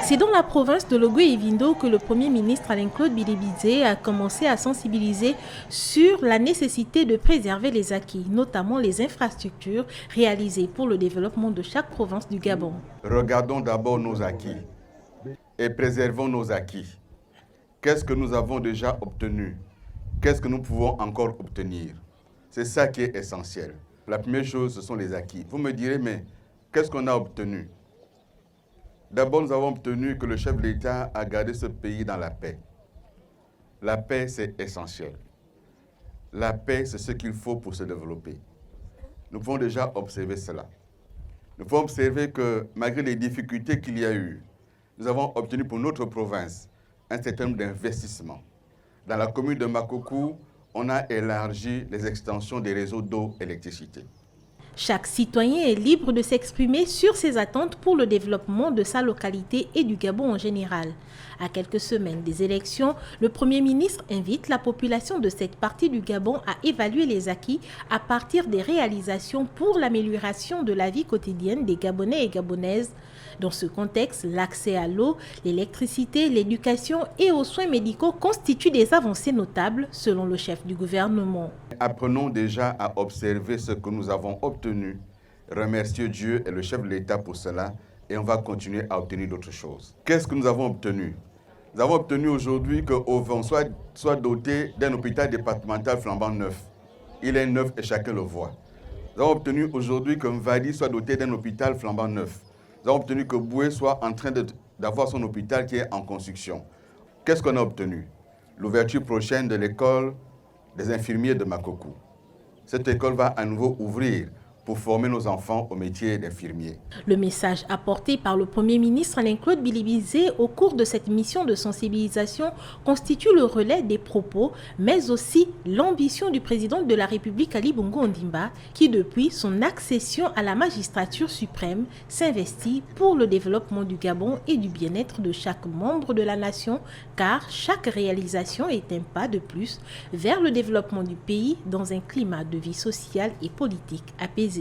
C'est dans la province de Logou et Vindo que le Premier ministre Alain-Claude Bilibidze a commencé à sensibiliser sur la nécessité de préserver les acquis, notamment les infrastructures réalisées pour le développement de chaque province du Gabon. Regardons d'abord nos acquis et préservons nos acquis. Qu'est-ce que nous avons déjà obtenu? Qu'est-ce que nous pouvons encore obtenir? C'est ça qui est essentiel. La première chose, ce sont les acquis. Vous me direz, mais qu'est-ce qu'on a obtenu? D'abord, nous avons obtenu que le chef de l'État a gardé ce pays dans la paix. La paix, c'est essentiel. La paix, c'est ce qu'il faut pour se développer. Nous pouvons déjà observer cela. Nous pouvons observer que malgré les difficultés qu'il y a eu, nous avons obtenu pour notre province un certain nombre d'investissements. Dans la commune de Makokou, on a élargi les extensions des réseaux d'eau et d'électricité. Chaque citoyen est libre de s'exprimer sur ses attentes pour le développement de sa localité et du Gabon en général. À quelques semaines des élections, le Premier ministre invite la population de cette partie du Gabon à évaluer les acquis à partir des réalisations pour l'amélioration de la vie quotidienne des Gabonais et Gabonaises. Dans ce contexte, l'accès à l'eau, l'électricité, l'éducation et aux soins médicaux constituent des avancées notables selon le chef du gouvernement. Apprenons déjà à observer ce que nous avons obtenu, remercier Dieu et le chef de l'État pour cela, et on va continuer à obtenir d'autres choses. Qu'est-ce que nous avons obtenu? Nous avons obtenu aujourd'hui qu'Auvon soit doté d'un hôpital départemental flambant neuf. Il est neuf et chacun le voit. Nous avons obtenu aujourd'hui que Mvadi soit doté d'un hôpital flambant neuf. Nous avons obtenu que Boué soit en train d'avoir son hôpital qui est en construction. Qu'est-ce qu'on a obtenu? L'ouverture prochaine de l'école des infirmiers de Makokou. Cette école va à nouveau ouvrir pour former nos enfants au métier d'infirmier. Le message apporté par le Premier ministre Alain-Claude Bilibidze au cours de cette mission de sensibilisation constitue le relais des propos, mais aussi l'ambition du président de la République Ali Bongo Ondimba, qui depuis son accession à la magistrature suprême s'investit pour le développement du Gabon et du bien-être de chaque membre de la nation, car chaque réalisation est un pas de plus vers le développement du pays dans un climat de vie sociale et politique apaisé.